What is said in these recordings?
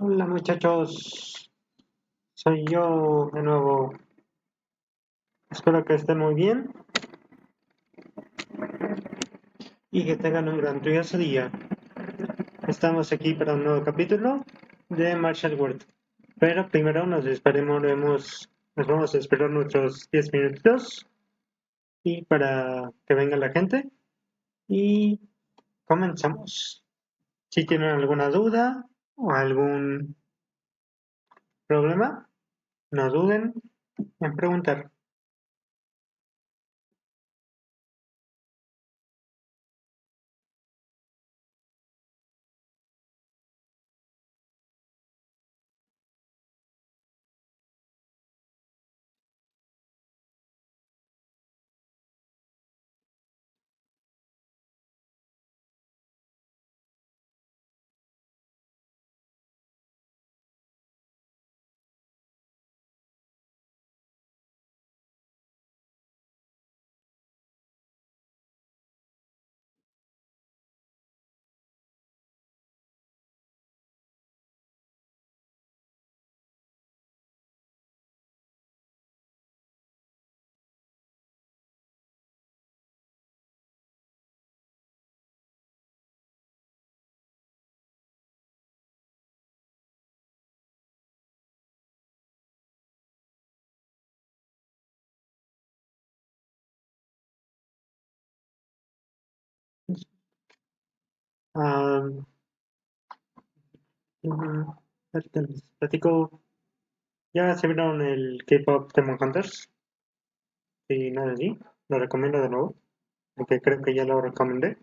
Hola muchachos, soy yo de nuevo. Espero que estén muy bien y que tengan un grandioso día. Estamos aquí para un nuevo capítulo de Marshall World. Pero primero nos vamos a esperar nuestros 10 minutos y para que venga la gente y comenzamos. Si tienen alguna duda o algún problema, no duden en preguntar. Ah, ahorita les platico. ¿Ya se vieron el K-pop Demon Hunters? Si no es así, lo recomiendo de nuevo, porque creo que ya lo recomendé.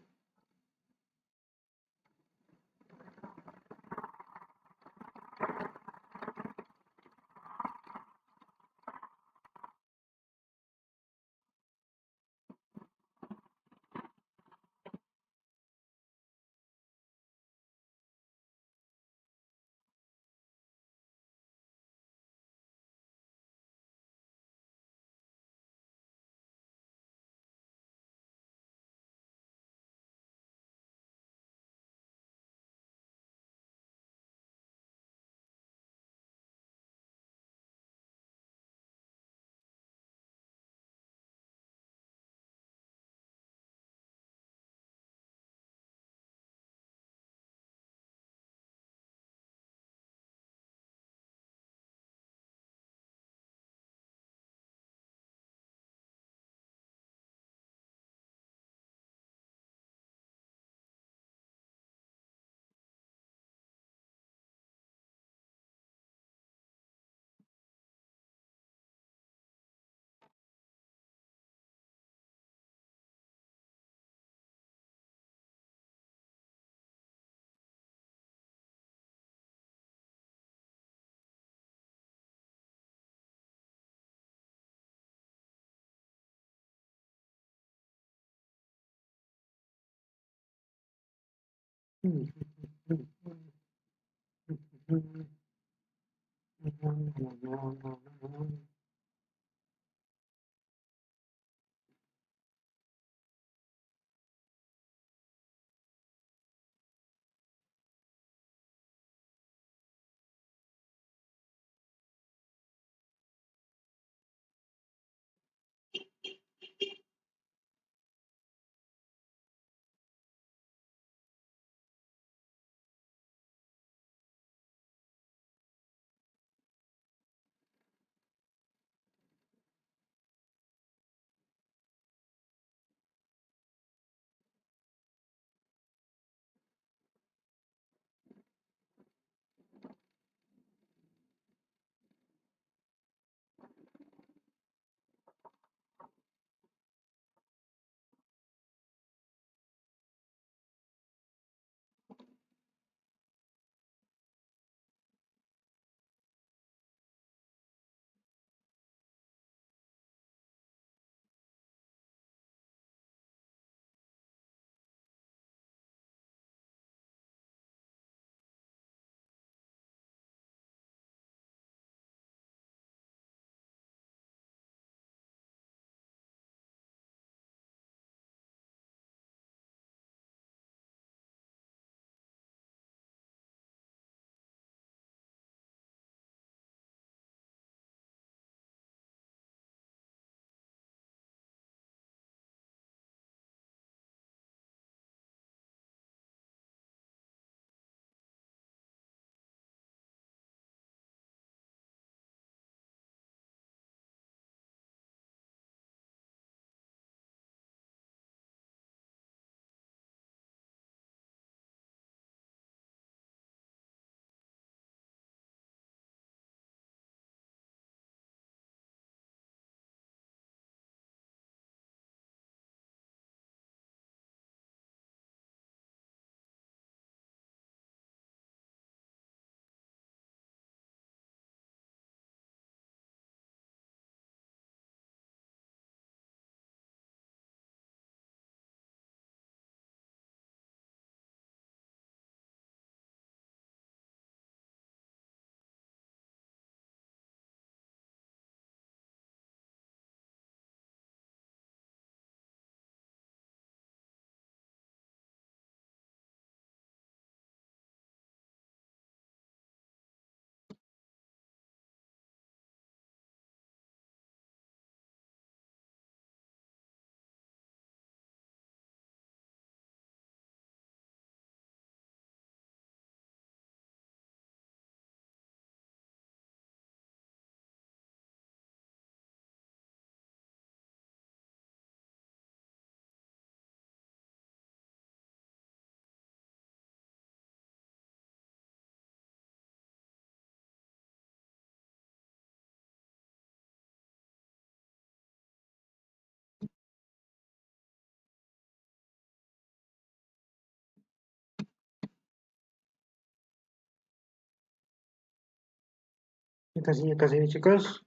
Ya casi, chicos.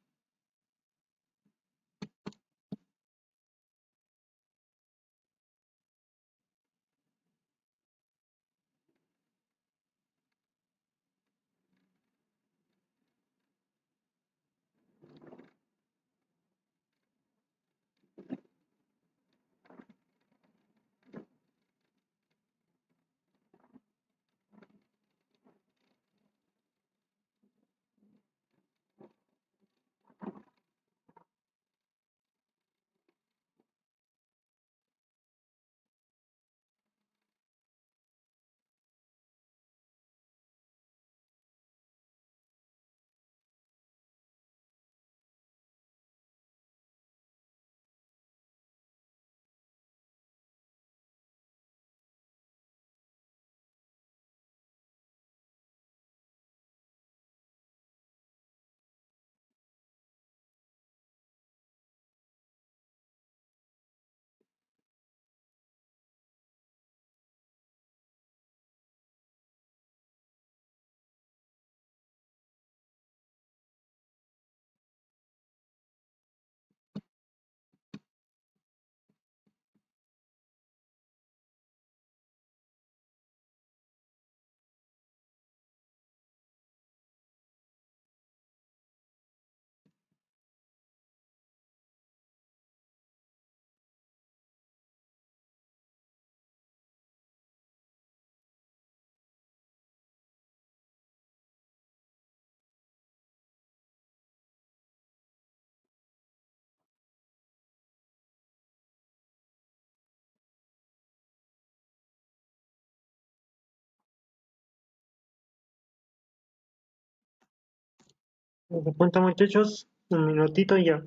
De cuenta, muchachos, un minutito y ya.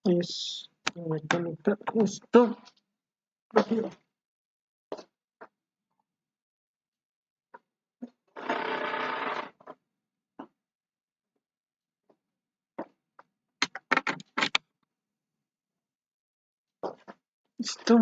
Voy a conectar esto. Listo.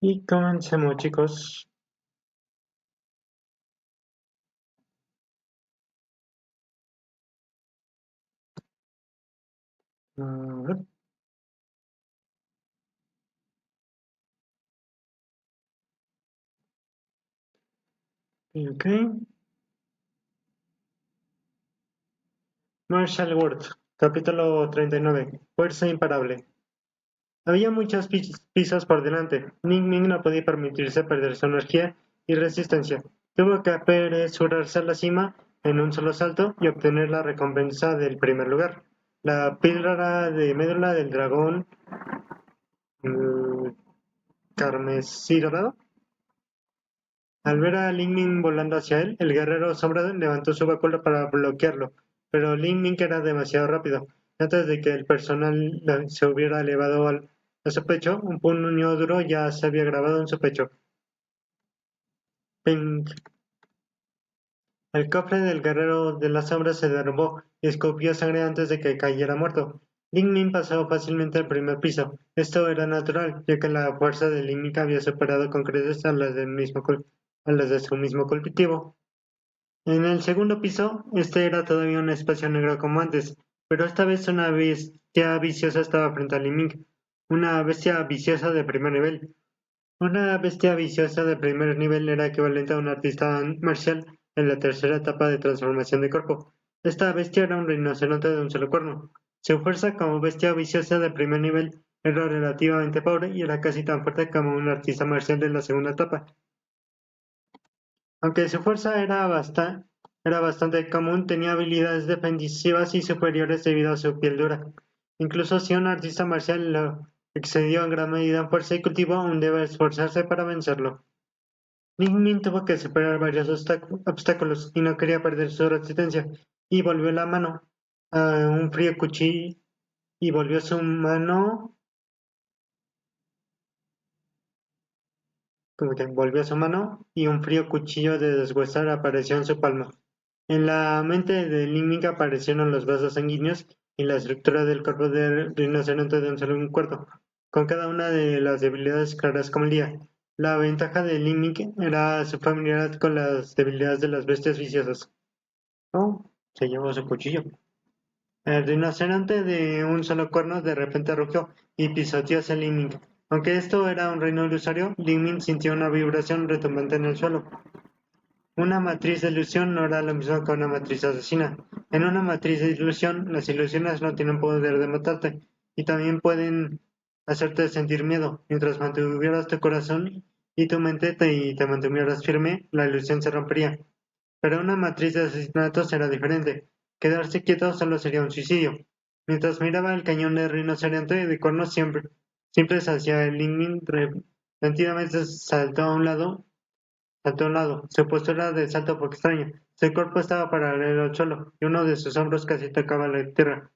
Y comencemos, chicos. A ver, ok. Marshall Worth, capítulo 39. Fuerza imparable. Había muchas pistas por delante. Ning Ning no podía permitirse perder su energía y resistencia. Tuvo que apresurarse a la cima en un solo salto y obtener la recompensa del primer lugar. La píldora de médula del dragón mm, carmesí dorado. Al ver a Ling Ning volando hacia él, el guerrero sombra levantó su báculo para bloquearlo, pero Ling Ning era demasiado rápido. Antes de que el personal se hubiera elevado a su pecho, un puño duro ya se había grabado en su pecho. ¡Ping! El cofre del guerrero de las sombras se derrumbó y escupió sangre antes de que cayera muerto. Ling Ning pasó fácilmente al primer piso. Esto era natural, ya que la fuerza de Ling Ning había superado con creces a las a las de su mismo cultivo. En el segundo piso, este era todavía un espacio negro como antes, pero esta vez una bestia viciosa estaba frente a Ling Ning. Una bestia viciosa de primer nivel. Una bestia viciosa de primer nivel era equivalente a un artista marcial en la tercera etapa de transformación de cuerpo. Esta bestia era un rinoceronte de un solo cuerno. Su fuerza como bestia viciosa de primer nivel era relativamente pobre y era casi tan fuerte como un artista marcial de la segunda etapa. Aunque su fuerza era bastante Era bastante común, tenía habilidades defensivas y superiores debido a su piel dura. Incluso si un artista marcial lo excedió en gran medida en fuerza y cultivo, aún debe esforzarse para vencerlo. Ning Min tuvo que superar varios obstáculos y no quería perder su resistencia, y volvió la mano a un frío cuchillo y volvió su mano, como que volvió su mano y un frío cuchillo de deshuesar apareció en su palma. En la mente de Ling Ming aparecieron los vasos sanguíneos y la estructura del cuerpo del rinoceronte de un solo cuerpo, con cada una de las debilidades claras como el día. La ventaja de Ling Ming era su familiaridad con las debilidades de las bestias viciosas. Oh, se llevó su cuchillo. El rinoceronte de un solo cuerno de repente rugió y pisoteó hacia Ling Ming. Aunque esto era un reino ilusorio, Ling Ming sintió una vibración retumbante en el suelo. Una matriz de ilusión no era lo mismo que una matriz asesina. En una matriz de ilusión, las ilusiones no tienen poder de matarte y también pueden hacerte sentir miedo. Mientras mantuvieras tu corazón y tu mente te mantuvieras firme, la ilusión se rompería. Pero una matriz de asesinatos era diferente. Quedarse quieto solo sería un suicidio. Mientras miraba el cañón de rinoceronte de cuernos siempre hacia el Lingmin, repentinamente saltó a un lado. Su postura de salto fue extraña. Su cuerpo estaba paralelo al suelo y uno de sus hombros casi tocaba la tierra.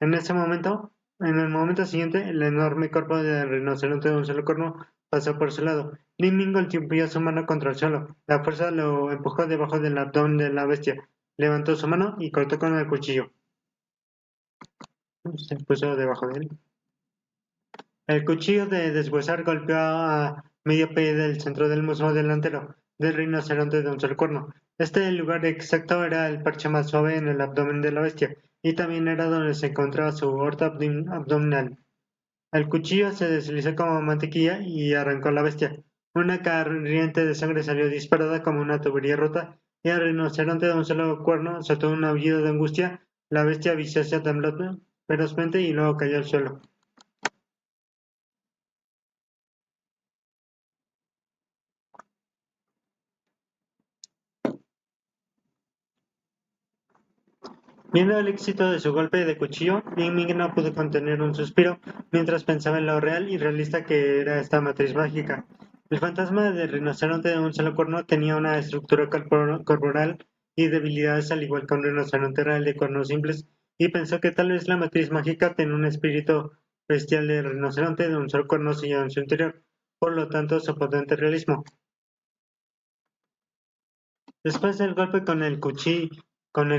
En ese momento, en el momento siguiente, el enorme cuerpo del rinoceronte de un solo cuerno pasó por su lado. Ling Ming golpeó su mano contra el suelo. La fuerza lo empujó debajo del abdomen de la bestia. Levantó su mano y cortó con el cuchillo. Se puso debajo de él. El cuchillo de deshuesar golpeó a medio pie del centro del muslo delantero del rinoceronte de un solo cuerno. Este lugar exacto era el parche más suave en el abdomen de la bestia, y también era donde se encontraba su aorta abdominal. El cuchillo se deslizó como mantequilla y arrancó a la bestia. Una corriente de sangre salió disparada como una tubería rota, y el rinoceronte de un solo cuerno soltó un aullido de angustia. La bestia viciosa tembló ferozmente y luego cayó al suelo. Viendo el éxito de su golpe de cuchillo, Ling Ming no pudo contener un suspiro mientras pensaba en lo real y realista que era esta matriz mágica. El fantasma del rinoceronte de un solo cuerno tenía una estructura corporal y debilidades al igual que un rinoceronte real de cuernos simples, y pensó que tal vez la matriz mágica tenía un espíritu bestial de rinoceronte de un solo cuerno sellado en su interior, por lo tanto su potente realismo. Después del golpe con el cuchillo con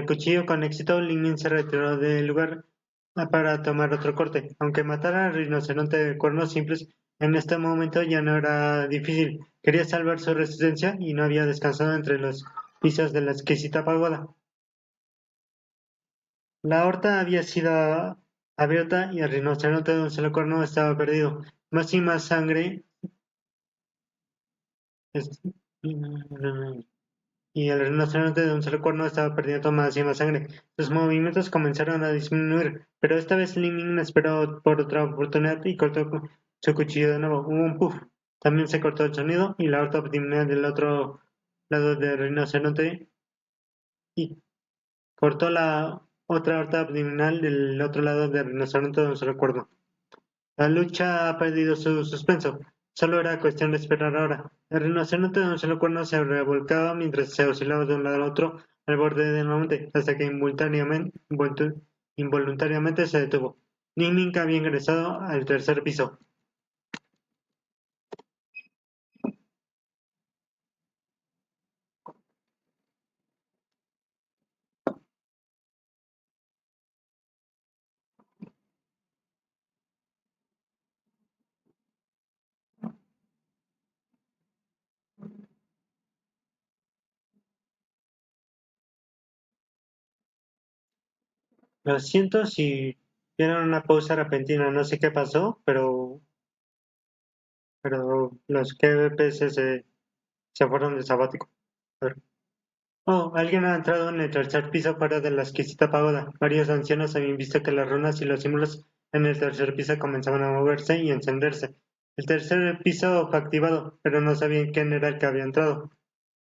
éxito, Ling Min se retiró del lugar para tomar otro corte. Aunque matar al rinoceronte de cuernos simples en este momento ya no era difícil. Quería salvar su resistencia y no había descansado entre los pisos de la exquisita pagoda. La horta había sido abierta y el rinoceronte de un solo cuerno estaba perdido. Más y más sangre y el rinoceronte de un solo cuerno estaba perdiendo más y más sangre. Sus movimientos comenzaron a disminuir, pero esta vez Ling Ming esperó por otra oportunidad y cortó su cuchillo de nuevo. Hubo un puff. También se cortó el sonido y la aorta abdominal del otro lado del rinoceronte y cortó la otra aorta abdominal del otro lado del rinoceronte de un solo cuerno. La lucha ha perdido su suspenso. Solo era cuestión de esperar ahora. El rinoceronte de un solo cuerno se revolcaba mientras se oscilaba de un lado al otro al borde del monte, hasta que involuntariamente se detuvo. Ning Ning había ingresado al tercer piso. Lo siento si vieron una pausa repentina, no sé qué pasó, pero los KBPS se fueron de sabático. A ver. Oh, alguien ha entrado en el tercer piso fuera de la exquisita pagoda. Varios ancianos habían visto que las runas y los símbolos en el tercer piso comenzaban a moverse y encenderse. El tercer piso fue activado, pero no sabían quién era el que había entrado.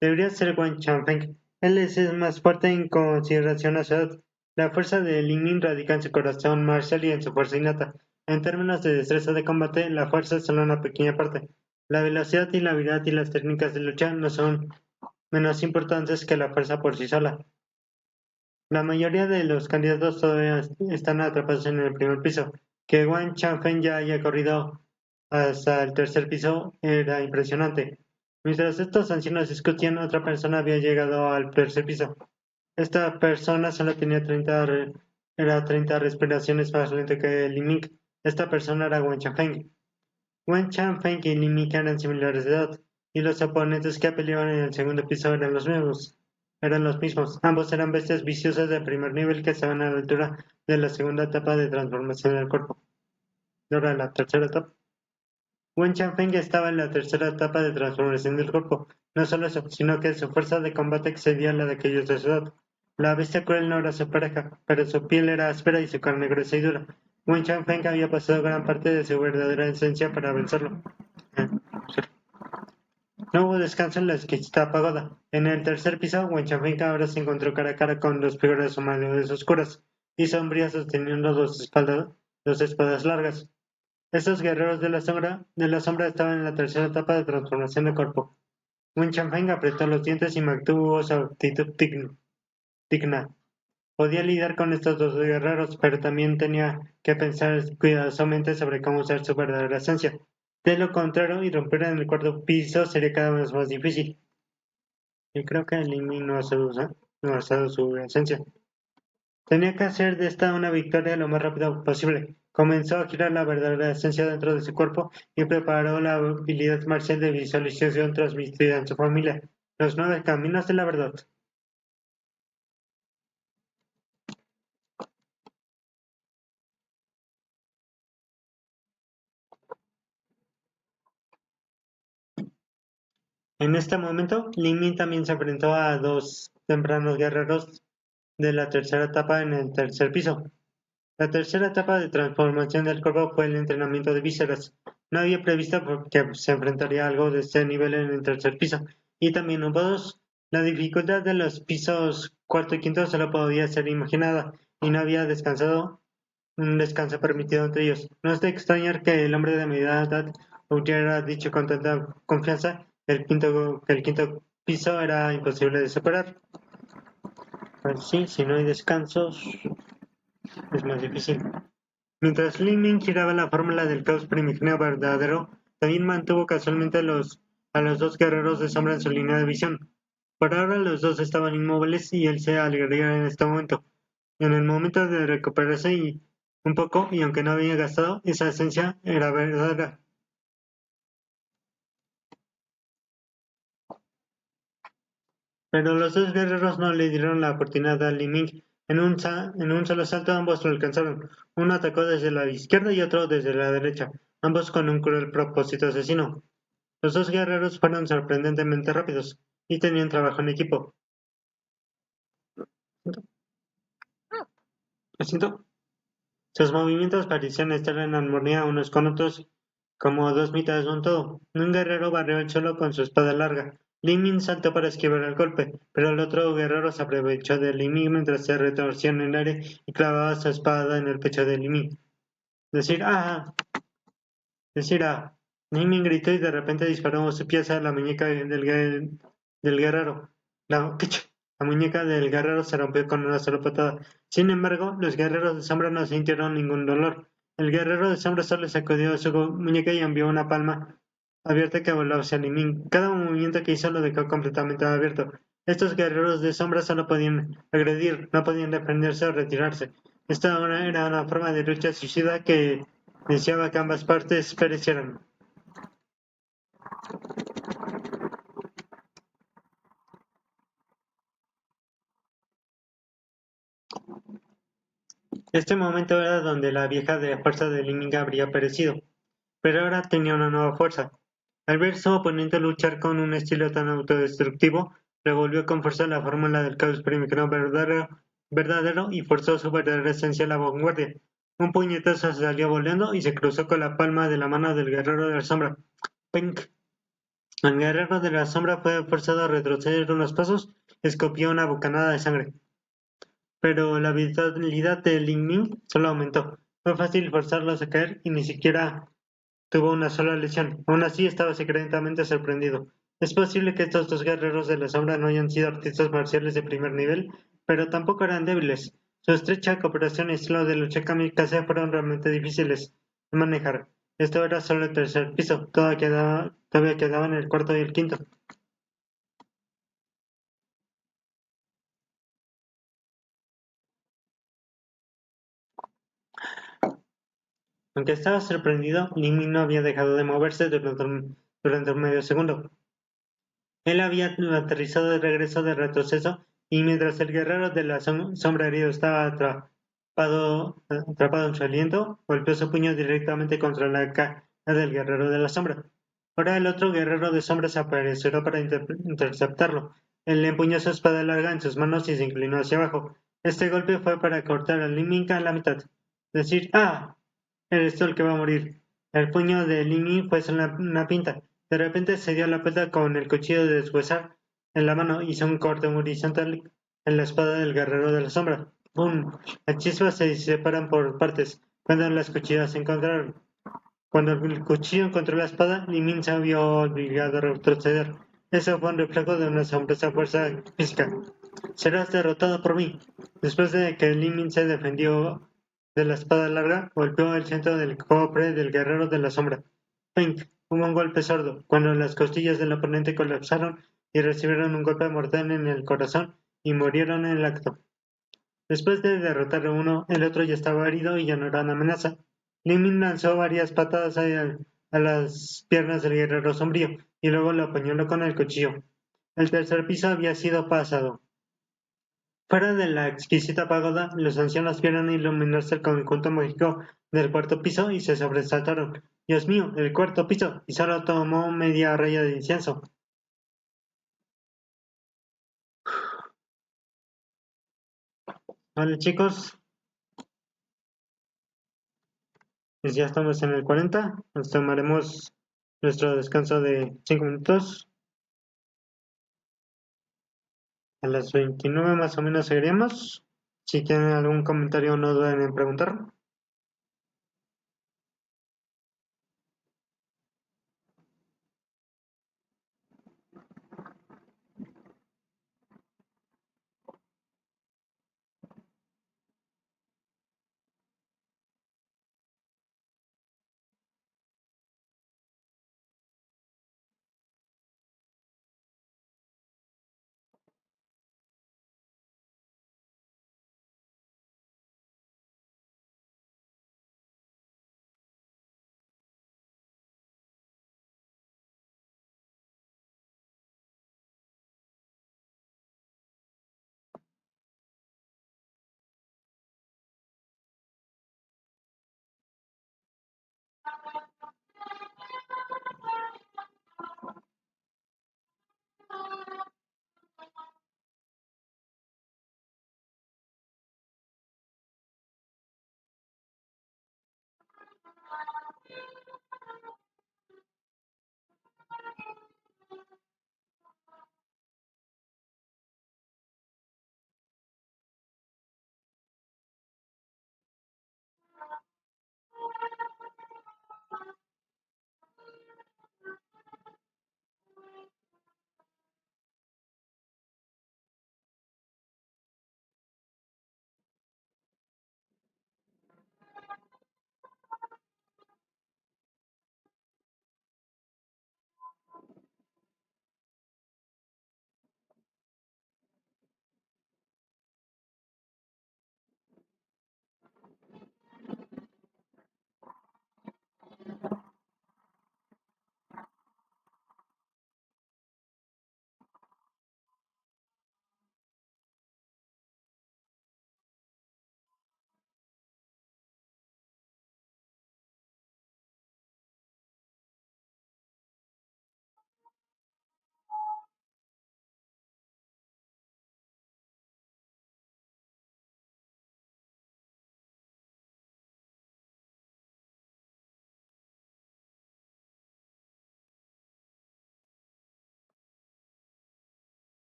Debería ser Wen Changfeng. Él es más fuerte en consideración a su edad. La fuerza de Li Ming radica en su corazón marcial y en su fuerza innata. En términos de destreza de combate, la fuerza es solo una pequeña parte. La velocidad y la habilidad y las técnicas de lucha no son menos importantes que la fuerza por sí sola. La mayoría de los candidatos todavía están atrapados en el primer piso. Que Wang Changfeng ya haya corrido hasta el tercer piso era impresionante. Mientras estos ancianos discutían, otra persona había llegado al tercer piso. Esta persona solo tenía 30 respiraciones más lento que Li Ming. Esta persona era Wen Changfeng. Wen Changfeng y Li Ming eran similares de edad, y los oponentes que peleaban en el segundo piso eran los mismos. Ambos eran bestias viciosas de primer nivel que estaban a la altura de la segunda etapa de transformación del cuerpo. Ahora la tercera etapa. Wen Changfeng estaba en la tercera etapa de transformación del cuerpo. No solo eso, sino que su fuerza de combate excedía la de aquellos de su edad. La bestia cruel no era su pareja, pero su piel era áspera y su carne gruesa y dura. Wen Changfeng había pasado gran parte de su verdadera esencia para vencerlo. No hubo descanso en la exquisita pagoda. En el tercer piso, Wen Changfeng ahora se encontró cara a cara con dos figuras humanoides oscuras y sombrías sosteniendo dos espadas largas. Estos guerreros de la sombra estaban en la tercera etapa de transformación de cuerpo. Wen Changfeng apretó los dientes y mantuvo su actitud digna. Podía lidiar con estos dos guerreros, pero también tenía que pensar cuidadosamente sobre cómo usar su verdadera esencia. De lo contrario, irrumpir en el cuarto piso sería cada vez más difícil. Y creo que Lin no ha usado su esencia. Tenía que hacer de esta una victoria lo más rápido posible. Comenzó a girar la verdadera esencia dentro de su cuerpo y preparó la habilidad marcial de visualización transmitida en su familia, los 9 caminos de la verdad. En este momento, Li Ming también se enfrentó a dos tempranos guerreros de la tercera etapa en el tercer piso. La tercera etapa de transformación del cuerpo fue el entrenamiento de vísceras. No había previsto que se enfrentaría a algo de este nivel en el tercer piso. Y también hubo dos. La dificultad de los pisos cuarto y quinto solo podía ser imaginada, y no había un descanso permitido entre ellos. No es de extrañar que el hombre de media edad hubiera dicho con tanta confianza que el quinto piso era imposible de superar. Pues sí, si no hay descansos, es más difícil. Mientras Li Ming giraba la fórmula del caos primigenio verdadero, también mantuvo casualmente a los dos guerreros de sombra en su línea de visión. Por ahora los dos estaban inmóviles y él se alegraría en este momento. En el momento de recuperarse un poco, y aunque no había gastado, esa esencia era verdadera. Pero los dos guerreros no le dieron la oportunidad a Li Ming. En un solo salto ambos lo alcanzaron. Uno atacó desde la izquierda y otro desde la derecha, ambos con un cruel propósito asesino. Los dos guerreros fueron sorprendentemente rápidos y tenían trabajo en equipo. ¿Lo siento? Sus movimientos parecían estar en armonía unos con otros, como dos mitades de un todo. Un guerrero barrió el suelo con su espada larga. Li Ming saltó para esquivar el golpe, pero el otro guerrero se aprovechó de Li Ming mientras se retorció en el aire y clavaba su espada en el pecho de Li Ming. Decir ¡ah! Decir ¡ah! Li Ming gritó y de repente disparó su pieza a la muñeca del guerrero. La, la muñeca del guerrero se rompió con una sola patada. Sin embargo, los guerreros de sombra no sintieron ningún dolor. El guerrero de sombra solo sacudió su muñeca y envió una palma abierta que voló hacia Limin. Cada movimiento que hizo lo dejó completamente abierto. Estos guerreros de sombra solo podían agredir, no podían defenderse o retirarse. Esta era una forma de lucha suicida que deseaba que ambas partes perecieran. Este momento era donde la vieja fuerza de Ling habría perecido, pero ahora tenía una nueva fuerza. Al ver su oponente luchar con un estilo tan autodestructivo, revolvió con fuerza la fórmula del caos primigenio verdadero y forzó su verdadera esencia a la vanguardia. Un puñetazo salió volando y se cruzó con la palma de la mano del guerrero de la sombra. ¡Pink! El guerrero de la sombra fue forzado a retroceder unos pasos escupió una bocanada de sangre. Pero la vitalidad de Ling Ming solo aumentó. Fue fácil forzarlos a caer y ni siquiera tuvo una sola lesión. Aún así estaba secretamente sorprendido. Es posible que estos dos guerreros de la sombra no hayan sido artistas marciales de primer nivel, pero tampoco eran débiles. Su estrecha cooperación y estilo de lucha kamikaze fueron realmente difíciles de manejar. Esto era solo el tercer piso, todavía quedaban el cuarto y el quinto. Aunque estaba sorprendido, Limmy no había dejado de moverse durante un medio segundo. Él había aterrizado de regreso de retroceso y mientras el guerrero de la sombra herido estaba atrapado en su aliento, golpeó su puño directamente contra la cara del guerrero de la sombra. Ahora el otro guerrero de sombras apareció para interceptarlo. Él empuñó su espada larga en sus manos y se inclinó hacia abajo. Este golpe fue para cortar a Liminka a la mitad. Decir, ¡ah! Eres tú el que va a morir. El puño de Limi fue una pinta. De repente se dio la vuelta con el cuchillo de deshuesar en la mano, hizo un corte horizontal en la espada del guerrero de la sombra. ¡Bum! Las chispas se separan por partes cuando las cuchillas se encontraron. Cuando el cuchillo encontró la espada, Limin se vio obligado a retroceder. Eso fue un reflejo de una asombrosa fuerza física. Serás derrotado por mí. Después de que Limin se defendió de la espada larga, golpeó el centro del cofre del guerrero de la sombra. Pink, hubo un golpe sordo, cuando las costillas del oponente colapsaron y recibieron un golpe mortal en el corazón y murieron en el acto. Después de derrotar a uno, el otro ya estaba herido y ya no era una amenaza. Limin lanzó varias patadas a las piernas del guerrero sombrío y luego lo apuñaló con el cuchillo. El tercer piso había sido pasado. Fuera de la exquisita pagoda, los ancianos vieron iluminarse el conjunto mágico del cuarto piso y se sobresaltaron. ¡Dios mío, el cuarto piso! Y solo tomó media raya de incienso. Vale, chicos, pues ya estamos en el 40. Nos tomaremos nuestro descanso de 5 minutos. A las 29 más o menos seguiremos. Si tienen algún comentario, no duden en preguntar.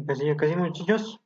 Casi, casi muchachos.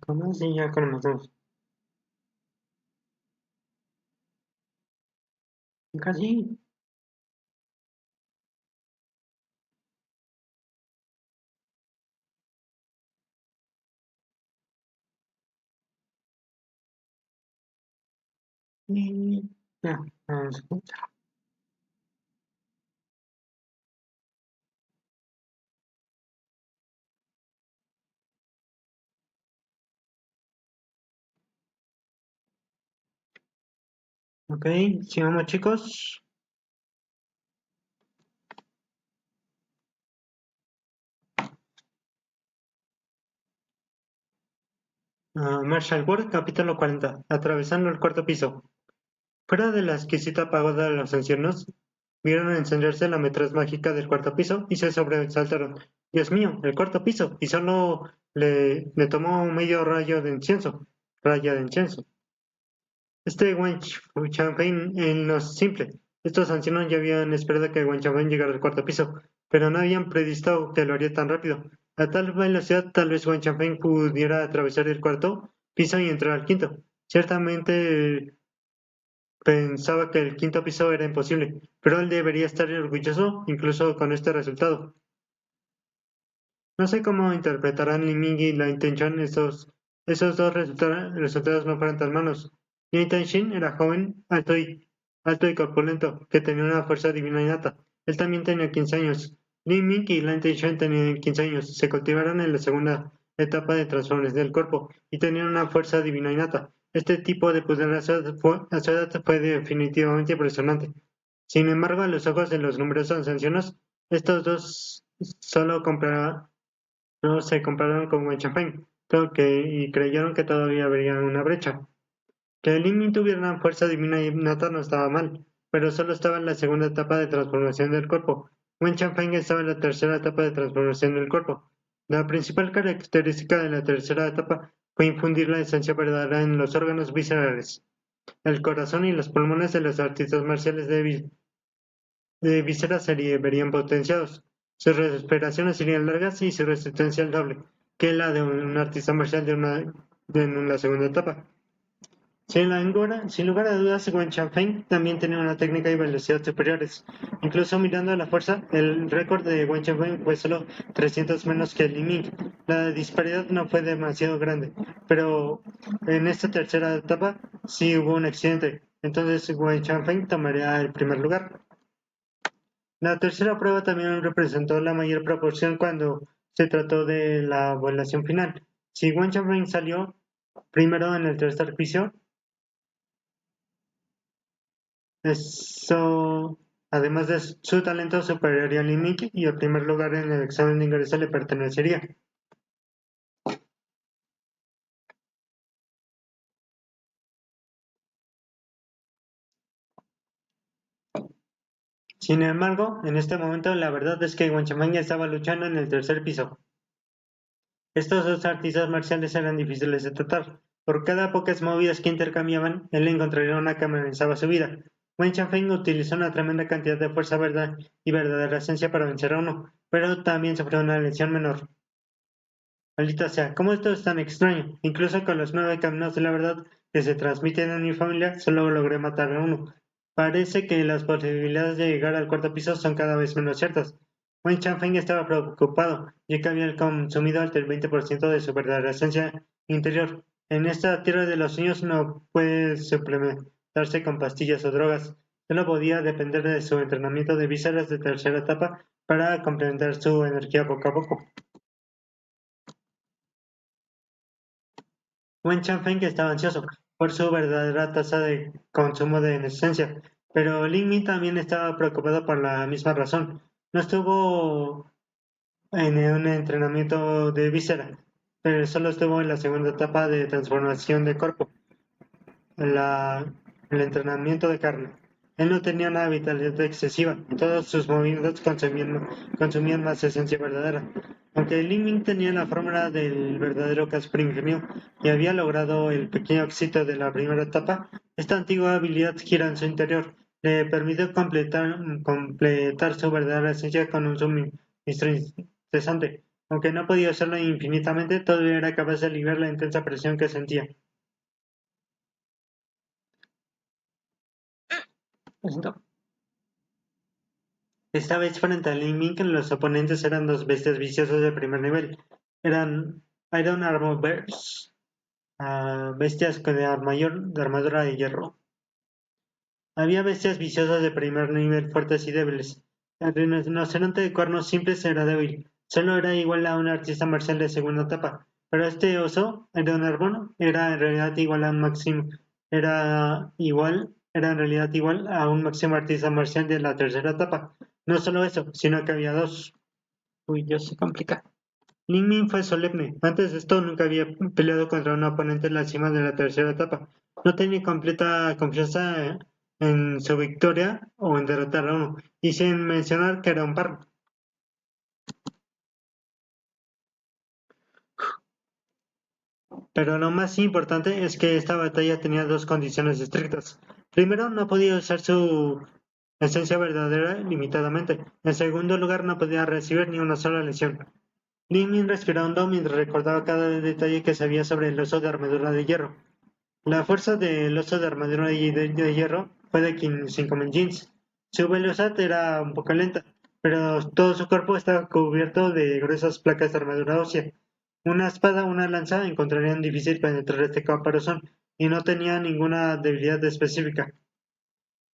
¿Cómo así ya con los dos? Casi. Y ya, vamos. Ok, sigamos chicos. Marshall Ward, capítulo 40. Atravesando el cuarto piso. Fuera de la exquisita pagoda de los ancianos, vieron encenderse la metralla mágica del cuarto piso y se sobresaltaron. Dios mío, el cuarto piso. Y solo le tomó un medio rayo de incienso. Raya de incienso. Este Wen Changfeng no es simple. Estos ancianos ya habían esperado que Wen Changfeng llegara al cuarto piso, pero no habían previsto que lo haría tan rápido. A tal velocidad, tal vez Wen Changfeng pudiera atravesar el cuarto piso y entrar al quinto. Ciertamente pensaba que el quinto piso era imposible, pero él debería estar orgulloso incluso con este resultado. No sé cómo interpretarán Li Ming y la intención esos dos resultados no fueron tan malos. Li Tenshin era joven, alto y corpulento, que tenía una fuerza divina innata. Él también tenía 15 años. Li Ming y la intención tenían 15 años. Se cultivaron en la segunda etapa de transformación del cuerpo y tenían una fuerza divina innata. Este tipo de poder a su edad fue definitivamente impresionante. Sin embargo, a los ojos de los numerosos ancianos, estos dos solo no se compararon con Wen Changfeng, y creyeron que todavía habría una brecha. Que Lin Min tuviera una fuerza divina innata no estaba mal, pero solo estaba en la segunda etapa de transformación del cuerpo. Wen Changfeng estaba en la tercera etapa de transformación del cuerpo. La principal característica de la tercera etapa fue infundir la esencia verdadera en los órganos viscerales, el corazón y los pulmones de los artistas marciales de vísceras se verían potenciados. Sus respiraciones serían largas y su resistencia el doble que la de un artista marcial en la segunda etapa. Sin lugar a dudas, Wen Changfeng también tenía una técnica y velocidad superiores. Incluso mirando a la fuerza, el récord de Wen Changfeng fue solo 300 menos que el Li Ming. La disparidad no fue demasiado grande, pero en esta tercera etapa sí hubo un accidente. Entonces Wen Changfeng tomaría el primer lugar. La tercera prueba también representó la mayor proporción cuando se trató de la evaluación final. Si Wen Changfeng salió primero en el tercer juicio, eso, además de su talento, superaría al IMIC y el primer lugar en el examen de ingreso le pertenecería. Sin embargo, en este momento la verdad es que Wen Changfeng estaba luchando en el tercer piso. Estos dos artistas marciales eran difíciles de tratar. Por cada pocas movidas que intercambiaban, él encontraría una que amenazaba su vida. Wen Changfeng utilizó una tremenda cantidad de fuerza y verdadera esencia para vencer a uno, pero también sufrió una lesión menor. Maldita sea, ¿cómo esto es tan extraño? Incluso con los 9 caminos de la verdad que se transmiten en mi familia, solo logré matar a uno. Parece que las posibilidades de llegar al cuarto piso son cada vez menos ciertas. Wen Changfeng estaba preocupado, ya que había consumido hasta el 20% de su verdadera esencia interior. En esta tierra de los niños no puede suplementarse con pastillas o drogas. Solo podía depender de su entrenamiento de vísceras de tercera etapa para complementar su energía poco a poco. Wen Changfeng estaba ansioso por su verdadera tasa de consumo de esencia, pero Lin Min también estaba preocupado por la misma razón. No estuvo en un entrenamiento de víscera, pero solo estuvo en la segunda etapa de transformación de cuerpo, la, el entrenamiento de carne. Él no tenía una vitalidad excesiva, todos sus movimientos consumían más esencia verdadera. Aunque Li Ming tenía la fórmula del verdadero Casper ingenio y había logrado el pequeño éxito de la primera etapa, esta antigua habilidad gira en su interior. Le permitió completar su verdadera esencia con un suministro incesante. Aunque no podía hacerlo infinitamente, todavía era capaz de aliviar la intensa presión que sentía. Esta vez frente a Li Ming, los oponentes eran dos bestias viciosas de primer nivel. Eran Iron Armor Bears, bestias de armadura de hierro. Había bestias viciosas de primer nivel fuertes y débiles. El rinoceronte de cuernos simples era débil, solo era igual a un artista marcial de segunda etapa. Pero este oso, Iron Armor, era en realidad igual a un máximo, era en realidad igual a un máximo artista marcial de la tercera etapa. No solo eso, sino que había dos. Uy, Dios, se complica. Lin Min fue solemne. Antes de esto nunca había peleado contra un oponente en la cima de la tercera etapa. No tenía completa confianza en su victoria o en derrotar a uno, y sin mencionar que era un par. Pero lo más importante es que esta batalla tenía dos condiciones estrictas. Primero, no podía usar su esencia verdadera limitadamente. En segundo lugar, no podía recibir ni una sola lesión. Lin Min respiró hondo mientras recordaba cada detalle que sabía sobre el oso de armadura de hierro. La fuerza del oso de armadura de hierro fue de 5.000 jeans. Su velocidad era un poco lenta, pero todo su cuerpo estaba cubierto de gruesas placas de armadura ósea. Una espada o una lanza encontrarían difícil penetrar este caparazón, y no tenía ninguna debilidad específica.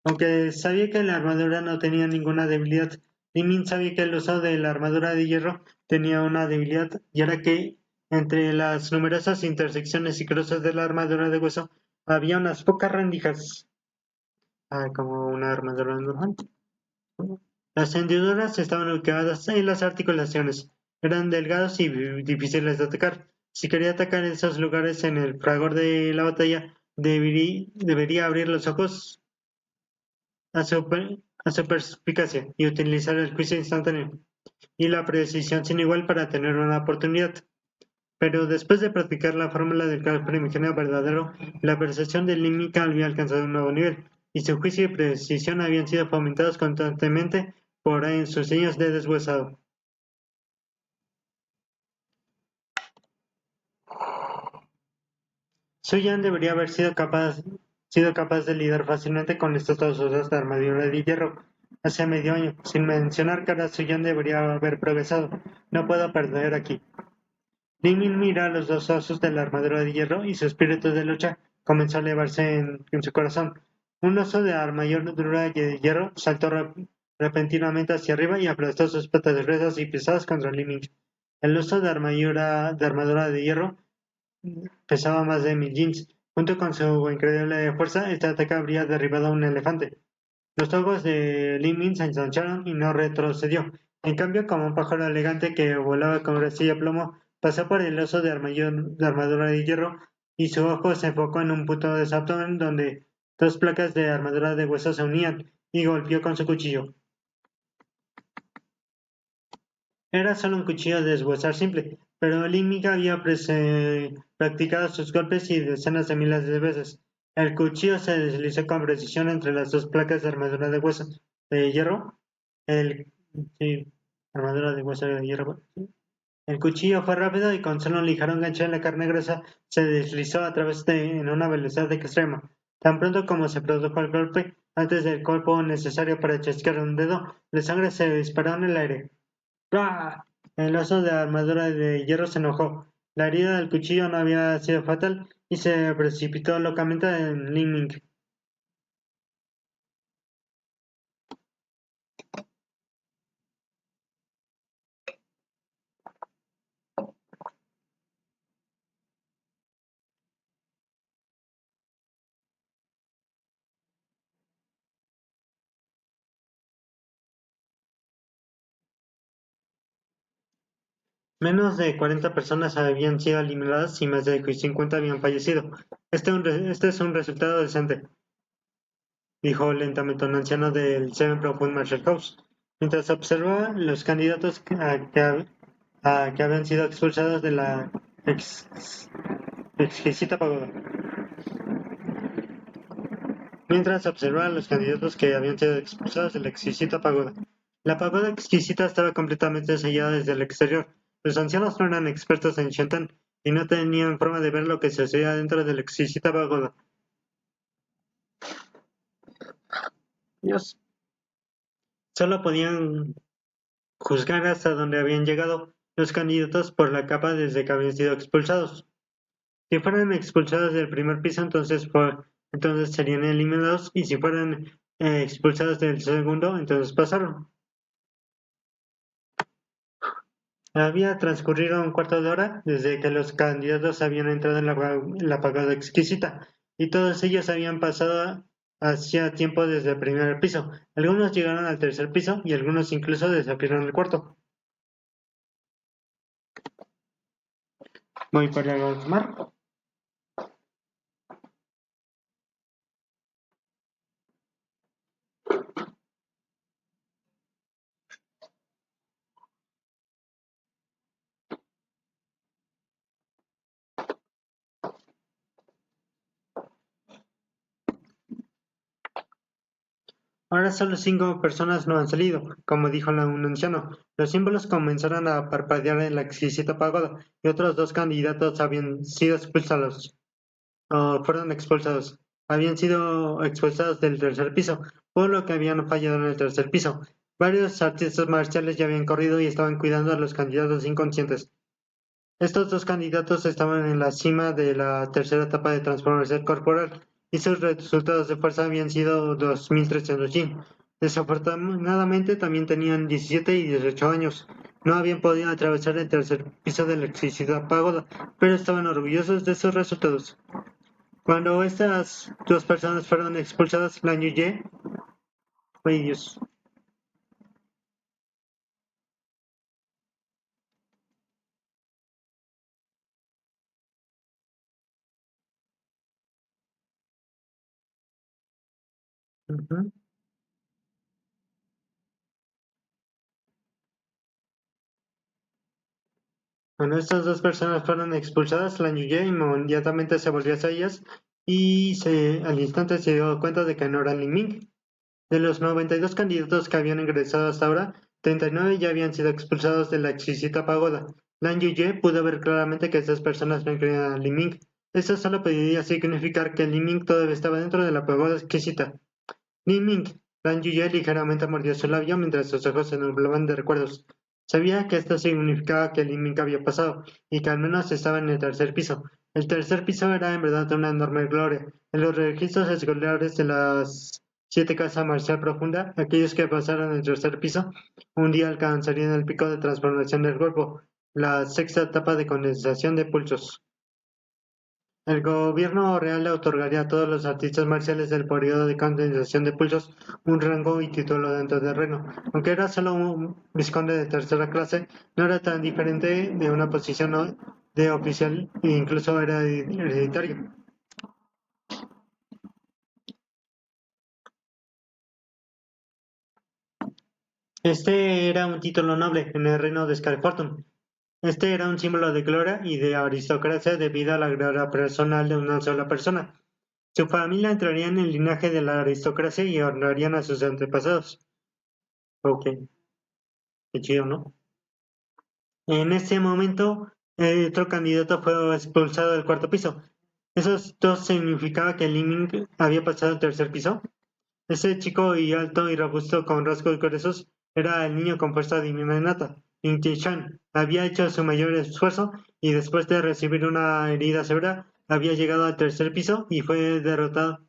Aunque sabía que la armadura no tenía ninguna debilidad, Min sabía que el uso de la armadura de hierro tenía una debilidad, y era que entre las numerosas intersecciones y cruces de la armadura de hueso había unas pocas rendijas, como una armadura normal. Las hendiduras estaban ubicadas en las articulaciones, eran delgados y difíciles de atacar. Si quería atacar esos lugares en el fragor de la batalla, debería abrir los ojos a su perspicacia y utilizar el juicio instantáneo y la precisión sin igual para tener una oportunidad. Pero después de practicar la fórmula del primigenio verdadero, la percepción de límica había alcanzado un nuevo nivel, y su juicio y precisión habían sido fomentados constantemente por sus años de deshuesado. Su Yan debería haber sido capaz de lidiar fácilmente con estos dos osos de armadura de hierro hace medio año, sin mencionar que ahora Su Yan debería haber progresado. No puedo perder aquí. Lin Min mira a los dos osos de la armadura de hierro y su espíritu de lucha comenzó a elevarse en su corazón. Un oso de armadura de hierro saltó repentinamente hacia arriba y aplastó sus patas gruesas y pesadas contra Lin Min. El oso de armadura de hierro pesaba más de 1000 jeans. Junto con su increíble fuerza, este ataque habría derribado a un elefante. Los ojos de Lin Min se ensancharon y no retrocedió. En cambio, como un pájaro elegante que volaba con gracia y plomo, pasó por el oso de armadura de hierro y su ojo se enfocó en un punto de su abdomen donde dos placas de armadura de hueso se unían, y golpeó con su cuchillo. Era solo un cuchillo de deshuesar simple, pero Lin Ming había practicado sus golpes y decenas de miles de veces. El cuchillo se deslizó con precisión entre las dos placas de armadura de hueso de hierro. El, sí, armadura de hueso de hierro. El cuchillo fue rápido y con solo un ligero enganche en la carne gruesa se deslizó a través en una velocidad extrema. Tan pronto como se produjo el golpe, antes del cuerpo necesario para chasquear un dedo, la sangre se disparó en el aire. ¡Bah! El oso de armadura de hierro se enojó. La herida del cuchillo no había sido fatal y se precipitó locamente en Li Ming. Menos de 40 personas habían sido eliminadas y más de 50 habían fallecido. Este es un resultado decente, dijo lentamente un anciano del Seven Profound Marshall House, mientras observaba los candidatos que habían sido expulsados de la exquisita pagoda. Mientras observaba los candidatos que habían sido expulsados de la exquisita pagoda. La pagoda exquisita estaba completamente sellada desde el exterior. Los ancianos no eran expertos en Shentan y no tenían forma de ver lo que se hacía dentro de la exquisita pagoda. Dios. Solo podían juzgar hasta donde habían llegado los candidatos por la capa desde que habían sido expulsados. Si fueran expulsados del primer piso, entonces serían eliminados, y si fueran expulsados del segundo, entonces pasaron. Había transcurrido un cuarto de hora desde que los candidatos habían entrado en la pagoda exquisita, y todos ellos habían pasado hacía tiempo desde el primer piso. Algunos llegaron al tercer piso y algunos incluso desafiaron el cuarto. Voy para el mar. Ahora solo 5 personas no han salido, como dijo un anciano. Los símbolos comenzaron a parpadear en la exquisita pagoda, y otros 2 candidatos habían sido expulsados, o fueron expulsados. Habían sido expulsados del tercer piso, por lo que habían fallado en el tercer piso. Varios artistas marciales ya habían corrido y estaban cuidando a los candidatos inconscientes. Estos 2 candidatos estaban en la cima de la tercera etapa de transformación corporal, y sus resultados de fuerza habían sido 2300 yin. Desafortunadamente también tenían 17 y 18 años. No habían podido atravesar el tercer piso de la exquisita pagoda, pero estaban orgullosos de sus resultados. Cuando estas 2 personas fueron expulsadas, Lan Yuye, ¡ay Dios! Ujú. Cuando estas 2 personas fueron expulsadas, Lan Yuye inmediatamente se volvió hacia ellas y al instante se dio cuenta de que no eran Li Ming. De los 92 candidatos que habían ingresado hasta ahora, 39 ya habían sido expulsados de la exquisita pagoda. Lan Yuye pudo ver claramente que estas personas no incluían a Li Ming. Esto solo podía significar que Li Ming todavía estaba dentro de la pagoda exquisita. Li Ming. Lan Yuye ligeramente mordió su labio mientras sus ojos se nublaban de recuerdos. Sabía que esto significaba que Li Ming había pasado, y que al menos estaba en el tercer piso. El tercer piso era en verdad una enorme gloria. En los registros escolares de las 7 casas marcial profunda, aquellos que pasaron el tercer piso un día alcanzarían el pico de transformación del cuerpo, la sexta etapa de condensación de pulsos. El gobierno real le otorgaría a todos los artistas marciales del periodo de condensación de pulsos un rango y título dentro del reino. Aunque era solo un vizconde de tercera clase, no era tan diferente de una posición de oficial, e incluso era hereditario. Este era un título noble en el reino de Skyfortune. Este era un símbolo de gloria y de aristocracia debido a la gloria personal de una sola persona. Su familia entraría en el linaje de la aristocracia y honrarían a sus antepasados. Ok, qué chido, ¿no? En ese momento, el otro candidato fue expulsado del cuarto piso. ¿Eso significaba que Li Ming había pasado al tercer piso? Ese chico y alto y robusto con rasgos gruesos era el niño con fuerza divina innata. Lin Shan había hecho su mayor esfuerzo y después de recibir una herida severa había llegado al tercer piso y fue derrotado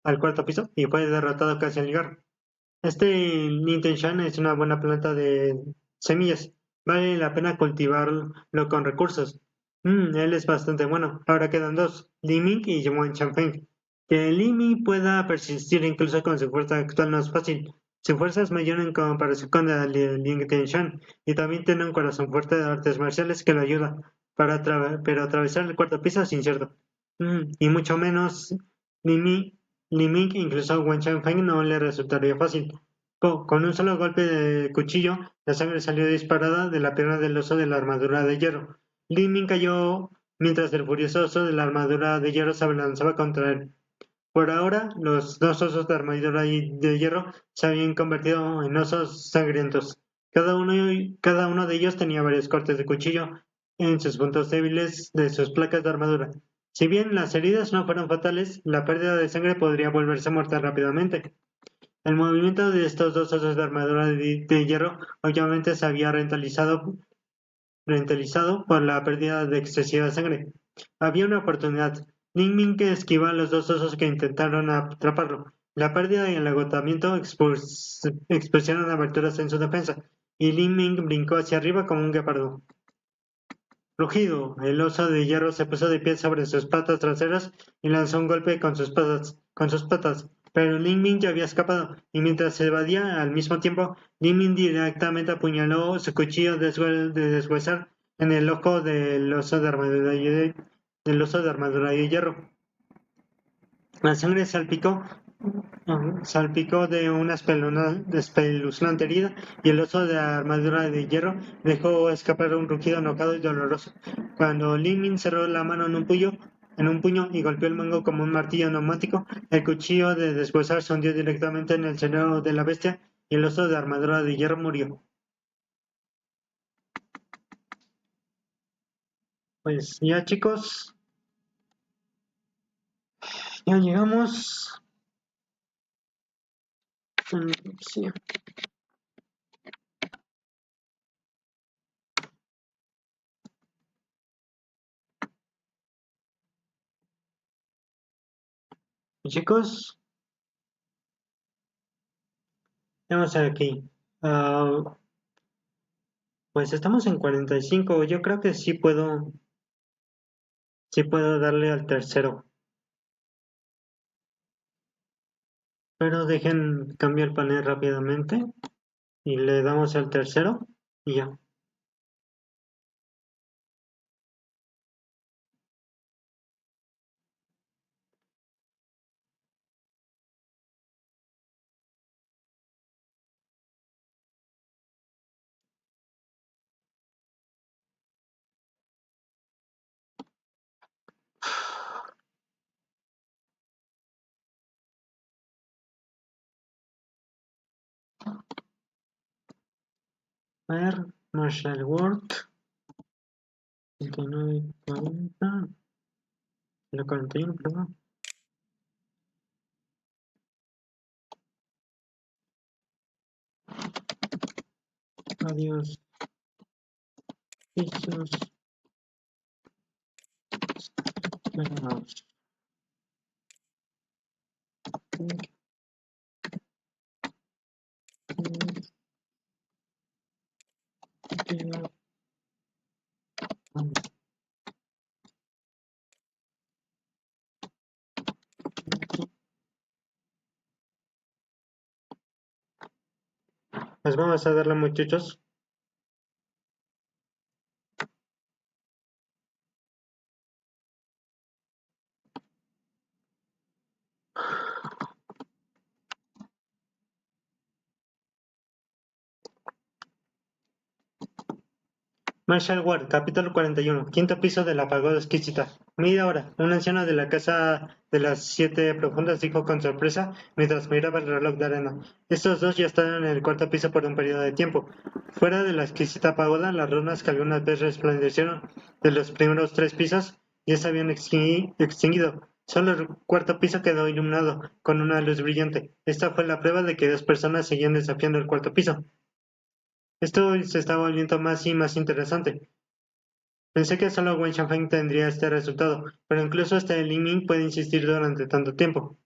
al cuarto piso y fue derrotado casi al llegar. Este Nintenshan es una buena planta de semillas. Vale la pena cultivarlo con recursos. Él es bastante bueno. Ahora quedan dos, Li Ming y Yuan Changfeng. Que Li Ming pueda persistir incluso con su fuerza actual no es fácil. Su fuerza es mayor en comparación con la de Ling Tianshan y también tiene un corazón fuerte de artes marciales que lo ayuda, pero atravesar el cuarto piso es incierto. Y mucho menos Li Ming, Li Ming incluso a Wen Changfeng no le resultaría fácil. Con un solo golpe de cuchillo, la sangre salió disparada de la pierna del oso de la armadura de hierro. Li Ming cayó mientras el furioso oso de la armadura de hierro se abalanzaba contra él. Por ahora, los dos osos de armadura de hierro se habían convertido en osos sangrientos. Cada uno de ellos tenía varios cortes de cuchillo en sus puntos débiles de sus placas de armadura. Si bien las heridas no fueron fatales, la pérdida de sangre podría volverse mortal rápidamente. El movimiento de estos dos osos de armadura de hierro obviamente se había ralentizado por la pérdida de excesiva sangre. Había una oportunidad. Ling Ming que esquiva a los dos osos que intentaron atraparlo. La pérdida y el agotamiento expusieron aberturas en su defensa, y Ling Ming brincó hacia arriba como un guepardo. Rugido, el oso de hierro se puso de pie sobre sus patas traseras y lanzó un golpe con sus patas, pero Ling Ming ya había escapado, y mientras se evadía al mismo tiempo, Ling Ming directamente apuñaló su cuchillo de deshuesar en el ojo del oso de armadura de hierro. La sangre salpicó de una espeluznante herida y el oso de armadura de hierro dejó escapar un rugido enojado y doloroso. Cuando Lin Min cerró la mano en un puño y golpeó el mango como un martillo neumático, el cuchillo de deshuesar se hundió directamente en el cerebro de la bestia y el oso de armadura de hierro murió. Pues ya chicos, ya llegamos. Sí. Chicos, vamos a ver aquí. Ah, pues estamos en 45. Yo creo que sí puedo darle al tercero. Pero dejen cambiar el panel rápidamente y le damos al tercero y ya. A ver, Marshall Word, 39, 40, la 41, perdón. Adiós. Pisos. Esperamos. Pues vamos a darle, muchachos. Marshall Ward, capítulo 41, quinto piso de la pagoda exquisita. Media hora. Un anciano de la casa de las siete profundas dijo con sorpresa mientras miraba el reloj de arena. Estos dos ya estaban en el cuarto piso por un periodo de tiempo. Fuera de la exquisita pagoda, las runas que algunas veces resplandecieron de los primeros tres pisos ya se habían extinguido. Solo el cuarto piso quedó iluminado con una luz brillante. Esta fue la prueba de que dos personas seguían desafiando el cuarto piso. Esto se está volviendo más y más interesante. Pensé que solo Wen Xiaofeng tendría este resultado, pero incluso este Li Ming puede insistir durante tanto tiempo.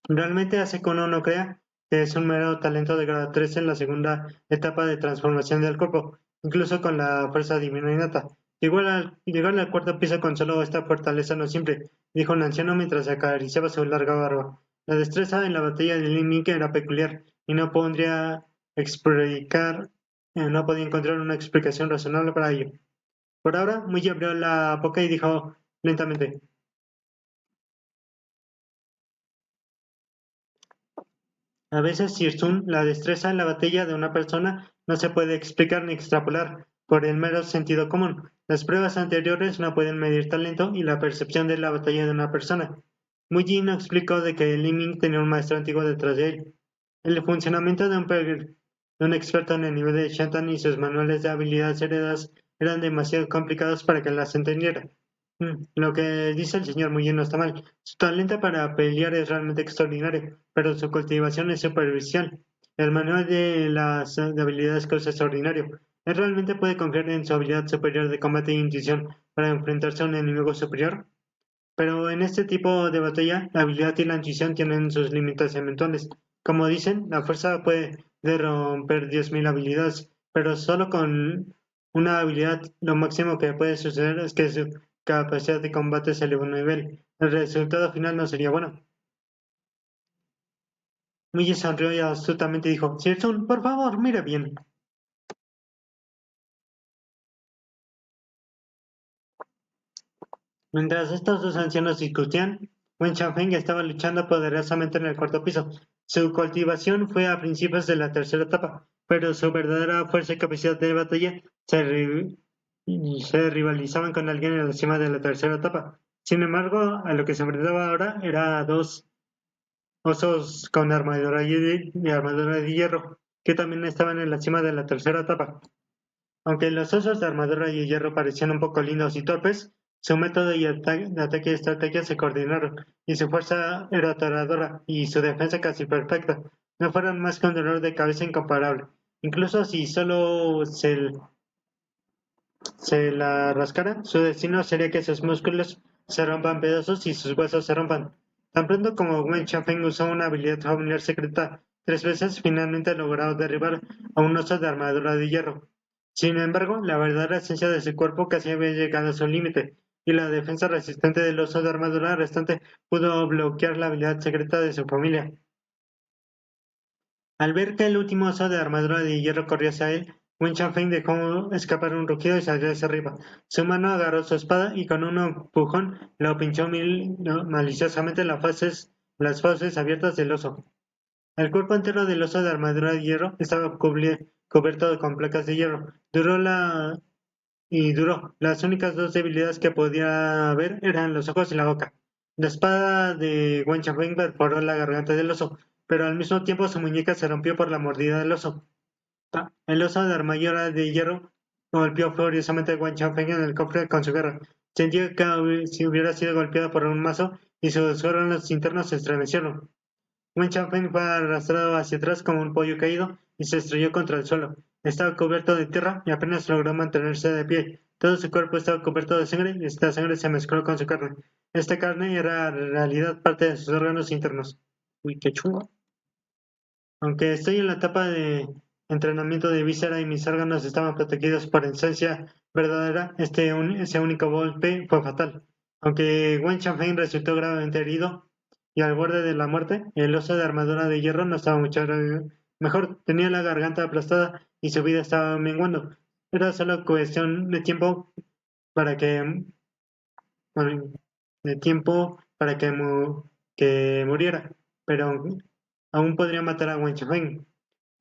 Realmente hace que uno no crea que es un mero talento de grado 3 en la segunda etapa de transformación del cuerpo, incluso con la fuerza divina innata. Llegar al cuarto piso con solo esta fortaleza no es simple, dijo un anciano mientras acariciaba su larga barba. La destreza en la batalla de Li Ming era peculiar y no podía encontrar una explicación razonable para ello. Por ahora, Muji abrió la boca y dijo lentamente: a veces, Sir Sun, la destreza en la batalla de una persona no se puede explicar ni extrapolar por el mero sentido común. Las pruebas anteriores no pueden medir talento y la percepción de la batalla de una persona. Muji no explicó de que Li Ming tenía un maestro antiguo detrás de él. El funcionamiento de un experto en el nivel de Shantan y sus manuales de habilidades heredadas eran demasiado complicados para que las entendiera. Lo que dice el señor Muji no está mal. Su talento para pelear es realmente extraordinario, pero su cultivación es superficial. El manual de las de habilidades es extraordinario. ¿Él realmente puede confiar en su habilidad superior de combate e intuición para enfrentarse a un enemigo superior? Pero en este tipo de batalla, la habilidad y la intuición tienen sus límites eventuales. Como dicen, la fuerza puede romper 10.000 habilidades, pero solo con una habilidad lo máximo que puede suceder es que su capacidad de combate se eleve un nivel. El resultado final no sería bueno. Mille sonrió y astutamente dijo: Sir Sun, por favor, mire bien. Mientras estos dos ancianos discutían, Wen Xiaofeng estaba luchando poderosamente en el cuarto piso. Su cultivación fue a principios de la tercera etapa, pero su verdadera fuerza y capacidad de batalla se rivalizaban con alguien en la cima de la tercera etapa. Sin embargo, a lo que se enfrentaba ahora era a dos osos con armadura de hierro, que también estaban en la cima de la tercera etapa. Aunque los osos de armadura y hierro parecían un poco lindos y torpes, su método de ataque y estrategia se coordinaron, y su fuerza era aterradora y su defensa casi perfecta. No fueron más que un dolor de cabeza incomparable. Incluso si solo se la rascara, su destino sería que sus músculos se rompan pedazos y sus huesos se rompan. Tan pronto como Wen Xiaofeng usó una habilidad familiar secreta 3 veces, finalmente logró derribar a un oso de armadura de hierro. Sin embargo, la verdadera esencia de su cuerpo casi había llegado a su límite, y la defensa resistente del oso de armadura restante pudo bloquear la habilidad secreta de su familia. Al ver que el último oso de armadura de hierro corría hacia él, Wen Xiaofeng dejó escapar un rugido y salió hacia arriba. Su mano agarró su espada y con un empujón lo pinchó maliciosamente en las fauces abiertas del oso. El cuerpo entero del oso de armadura de hierro estaba cubierto con placas de hierro. Duró. Las únicas dos debilidades que podía ver eran los ojos y la boca. La espada de Wen Xiaofeng perforó la garganta del oso, pero al mismo tiempo su muñeca se rompió por la mordida del oso. El oso de armadura de hierro golpeó furiosamente a Wen Xiaofeng en el cofre con su garra. Sintió que si hubiera sido golpeado por un mazo y sus órganos internos se estremecieron. Wen Xiaofeng fue arrastrado hacia atrás como un pollo caído y se estrelló contra el suelo. Estaba cubierto de tierra y apenas logró mantenerse de pie. Todo su cuerpo estaba cubierto de sangre y esta sangre se mezcló con su carne. Esta carne era en realidad parte de sus órganos internos. Uy, qué chungo. Aunque estoy en la etapa de entrenamiento de víscera y mis órganos estaban protegidos por esencia verdadera, ese único golpe fue fatal. Aunque Wen Xiaofeng resultó gravemente herido y al borde de la muerte, el oso de armadura de hierro no estaba mucho mejor. Tenía la garganta aplastada y su vida estaba menguando. Era solo cuestión de tiempo para que bueno, que muriera, pero aún podría matar a Wen Xiaofeng.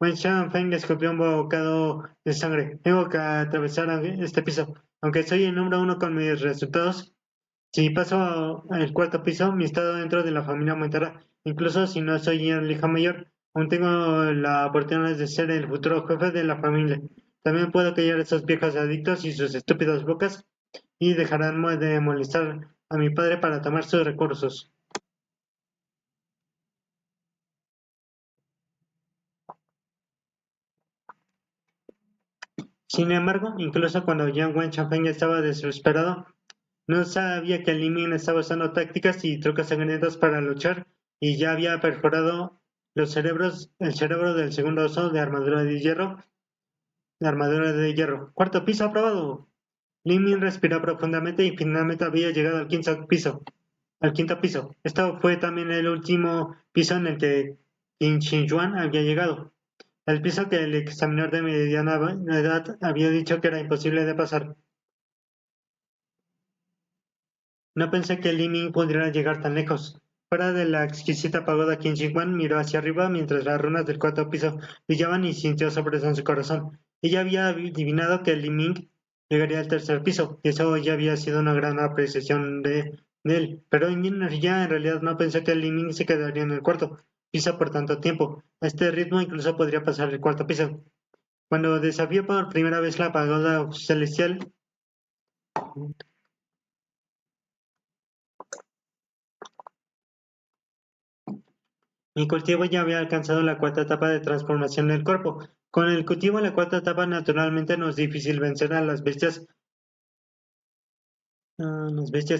Wen Xiaofeng escupió un bocado de sangre. Tengo que atravesar este piso. Aunque soy el número uno con mis resultados, si paso el cuarto piso, mi estado dentro de la familia aumentará. Incluso si no soy el hijo mayor, aún tengo la oportunidad de ser el futuro jefe de la familia. También puedo callar a esos viejos adictos y sus estúpidas bocas y dejarán de molestar a mi padre para tomar sus recursos. Sin embargo, incluso cuando Yang Wen Changfeng estaba desesperado, no sabía que Li Ming estaba usando tácticas y trucos sangrientos para luchar y ya había perforado el cerebro del segundo oso de armadura de hierro. Cuarto piso aprobado. Li Ming respiró profundamente y finalmente había llegado al quinto piso. Esto fue también el último piso en el que Qin Shi Yuan había llegado. El piso que el examinador de mediana edad había dicho que era imposible de pasar. No pensé que Li Ming pudiera llegar tan lejos. Fuera de la exquisita pagoda, Qin Shi Huang miró hacia arriba mientras las runas del cuarto piso brillaban y sintió sorpresa en su corazón. Ella había adivinado que Li Ming llegaría al tercer piso, y eso ya había sido una gran apreciación de él. Pero ella en realidad no pensó que Li Ming se quedaría en el cuarto piso por tanto tiempo. A este ritmo incluso podría pasar el cuarto piso. Cuando desafió por primera vez la pagoda celestial, mi cultivo ya había alcanzado la cuarta etapa de transformación del cuerpo. Con el cultivo en la cuarta etapa naturalmente no es difícil vencer a las bestias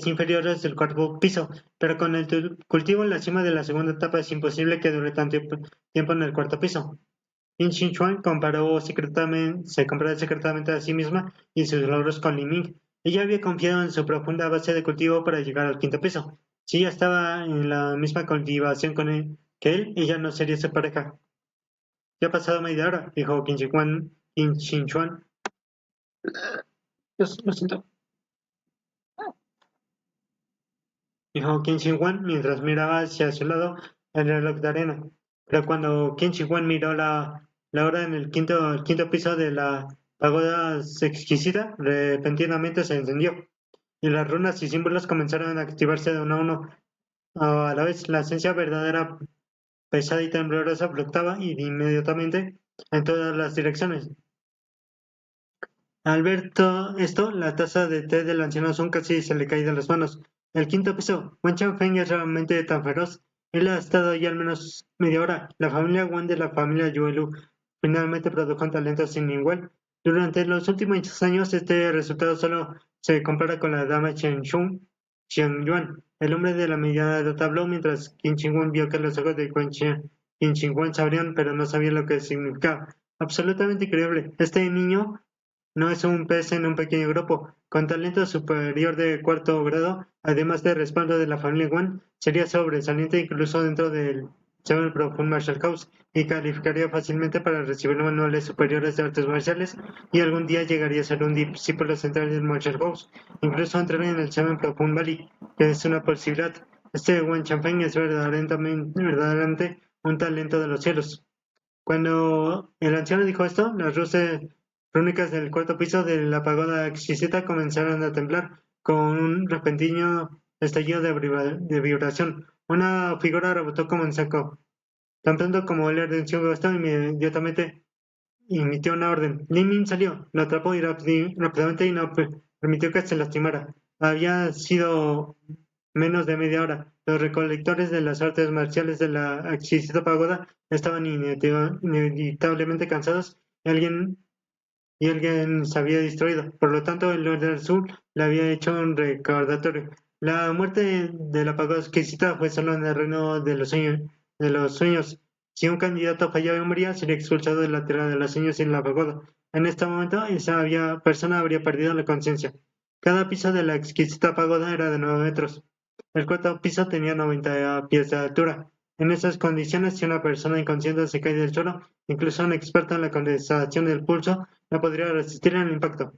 inferiores del cuerpo piso, pero con el cultivo en la cima de la segunda etapa es imposible que dure tanto tiempo en el cuarto piso. Lin Xinchuan se comparó secretamente a sí misma y sus logros con Li Ming. Ella había confiado en su profunda base de cultivo para llegar al quinto piso. Si ella estaba en la misma cultivación que él, ella no sería su pareja. Ya ha pasado media hora, dijo Qin Xinchuan. Lo siento. Dijo Qin Xinchuan mientras miraba hacia su lado el reloj de arena. Pero cuando Qin Xinchuan miró la hora en el quinto piso de la pagoda exquisita, repentinamente se encendió, y las runas y símbolos comenzaron a activarse de uno a uno. A la vez, la esencia verdadera, pesada y temblorosa, flotaba inmediatamente en todas las direcciones. Al ver todo esto, la taza de té del anciano Sun casi se le cae de las manos. El quinto piso. Wen Changfeng es realmente tan feroz. Él ha estado ahí al menos media hora. La familia Wen de la familia Yuelu finalmente produjo un talento sin igual. Durante los últimos años, este resultado solo se compara con la dama Chen Yuan. El hombre de la mediana edad habló mientras Qin Shi Huang vio que los ojos de Qin Shi Huang se abrían, pero no sabía lo que significaba. Absolutamente increíble. Este niño no es un pez en un pequeño grupo. Con talento superior de cuarto grado, además de respaldo de la familia Wan, sería sobresaliente incluso dentro del Seven Profund Martial House y calificaría fácilmente para recibir manuales superiores de artes marciales y algún día llegaría a ser un discípulo central del Martial House. Incluso entrar en el Seven Profund Valley, que es una posibilidad. Este Wan Champagne es verdaderamente un talento de los cielos. Cuando el anciano dijo esto, las luces rúnicas del cuarto piso de la pagoda exquisita comenzaron a temblar con un repentino estallido de vibración. Una figura rebotó como en seco. Tan pronto como él anunció esto, inmediatamente emitió una orden. Li Ming salió, lo atrapó rápidamente y no permitió que se lastimara. Había sido menos de media hora. Los recolectores de las artes marciales de la exquisita pagoda estaban inevitablemente cansados y alguien se había distraído. Por lo tanto, el Lord del Sur le había hecho un recordatorio. La muerte de la pagoda exquisita fue solo en el reino de los sueños. Si un candidato fallaba y moría, sería expulsado de la tierra de los sueños en la pagoda. En este momento, persona habría perdido la conciencia. Cada piso de la exquisita pagoda era de 9 metros. El cuarto piso tenía 90 pies de altura. En esas condiciones, si una persona inconsciente se cae del suelo, incluso un experto en la condensación del pulso no podría resistir el impacto.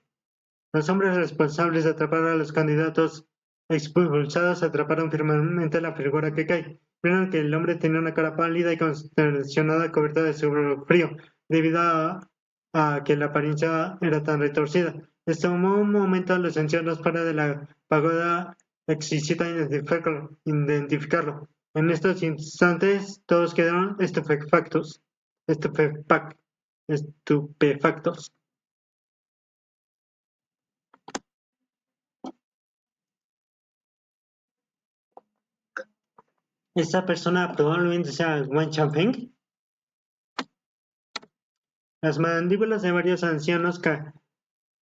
Los hombres responsables de atrapar a los candidatos expulsados atraparon firmemente la figura que cae. Vieron que el hombre tenía una cara pálida y consternacionada cubierta de sudor frío, debido a que la apariencia era tan retorcida. Les tomó un momento a los ancianos fuera de la pagoda exquisita identificarlo. En estos instantes todos quedaron estupefactos. Esta persona probablemente sea Wan Changfeng. Las mandíbulas de varios ancianos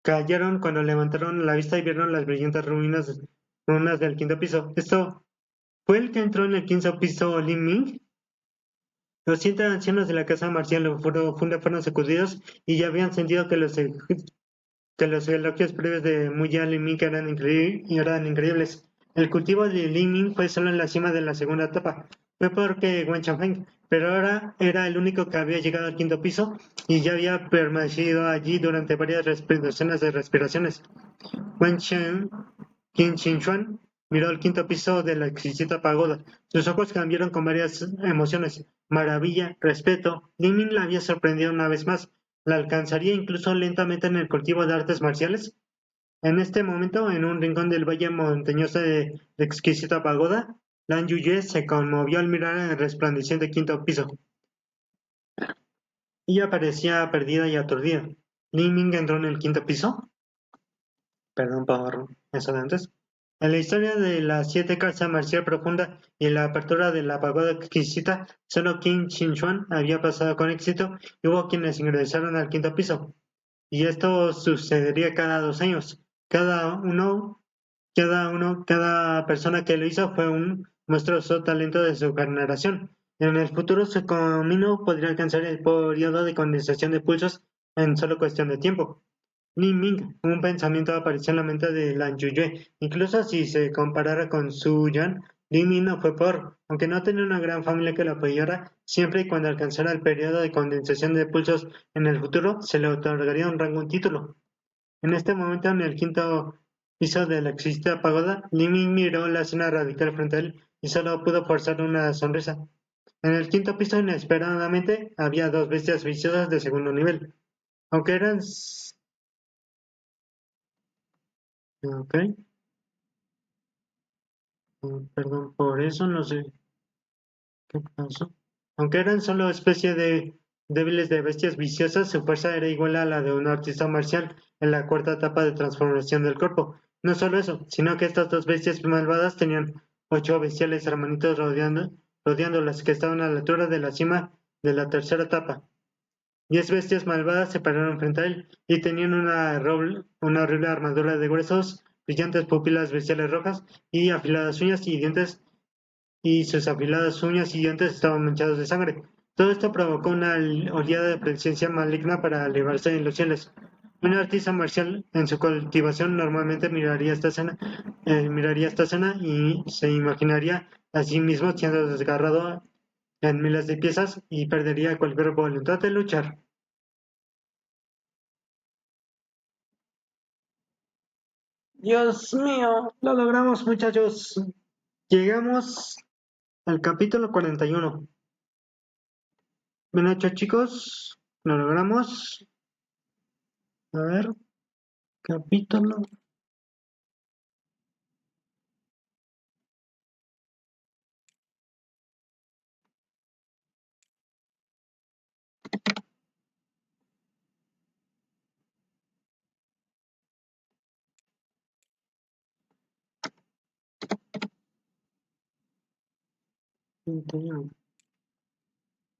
cayeron cuando levantaron la vista y vieron las brillantes ruinas del quinto piso. Esto fue el que entró en el quinto piso Lin Ming. Los 100 ancianos de la casa marcial fueron sacudidos y ya habían sentido que los elogios previos de Muya Liming eran increíbles. El cultivo de Liming fue solo en la cima de la segunda etapa. Fue porque Wen Changfeng, pero ahora era el único que había llegado al quinto piso y ya había permanecido allí durante varias docenas de respiraciones. Wen Chen, Qin Xuan miró el quinto piso de la exquisita pagoda. Sus ojos cambiaron con varias emociones: maravilla, respeto. Lin Ming la había sorprendido una vez más. ¿La alcanzaría incluso lentamente en el cultivo de artes marciales? En este momento, en un rincón del valle montañoso de la exquisita pagoda, Lan Yuye se conmovió al mirar el resplandeciente quinto piso. Ella parecía perdida y aturdida. ¿Lin Ming entró en el quinto piso? Perdón por eso de antes. En la historia de la siete casa marcial profunda y la apertura de la pagoda exquisita, solo Qin Xuan había pasado con éxito y hubo quienes ingresaron al quinto piso. Y esto sucedería cada 2 años. Cada persona que lo hizo fue un monstruoso talento de su generación. En el futuro, su camino podría alcanzar el periodo de condensación de pulsos en solo cuestión de tiempo. Li Ming, un pensamiento apareció en la mente de Lan Yuyue. Incluso si se comparara con Su Yan, Li Ming no fue por, aunque no tenía una gran familia que lo apoyara, siempre y cuando alcanzara el periodo de condensación de pulsos en el futuro, se le otorgaría un rango, un título. En este momento, en el quinto piso de la exquisita pagoda, Li Ming miró la escena radical frente a él y solo pudo forzar una sonrisa. En el quinto piso, inesperadamente, había dos bestias viciosas de segundo nivel. Aunque eran... Ok. Perdón por eso, no sé qué pasó. Aunque eran solo especie de débiles de bestias viciosas, su fuerza era igual a la de un artista marcial en la cuarta etapa de transformación del cuerpo. No solo eso, sino que estas dos bestias malvadas tenían 8 bestiales hermanitos rodeándolas, que estaban a la altura de la cima de la tercera etapa. 10 bestias malvadas se pararon frente a él y tenían una horrible armadura de huesos, brillantes pupilas bestiales rojas y afiladas uñas y dientes, y sus afiladas uñas y dientes estaban manchados de sangre. Todo esto provocó una oleada de presencia maligna para elevarse en los cielos. Un artista marcial en su cultivación normalmente miraría esta escena y se imaginaría a sí mismo siendo desgarrado en miles de piezas y perdería cualquier voluntad de luchar. Dios mío, lo logramos, muchachos. Llegamos al capítulo 41. Bien hecho, chicos. Lo logramos. A ver, capítulo.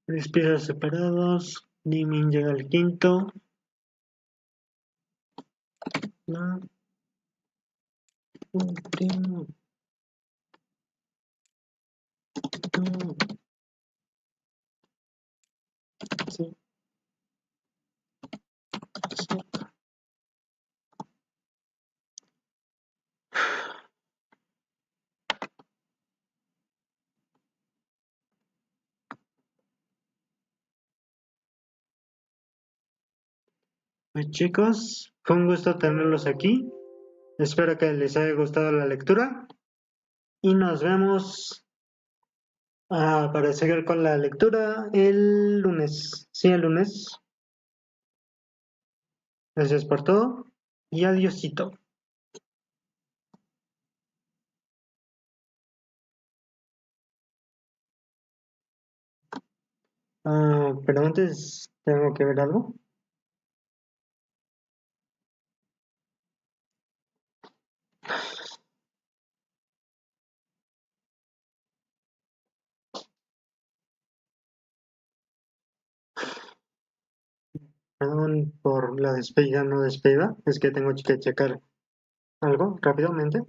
Tres piezas separados. Dimin llega al quinto. La última. Sí, sí. Pues chicos, fue un gusto tenerlos aquí. Espero que les haya gustado la lectura. Y nos vemos para seguir con la lectura el lunes. Sí, el lunes. Gracias por todo y adiósito. Pero antes tengo que ver algo. Perdón por la despedida no despedida, es que tengo que checar algo rápidamente.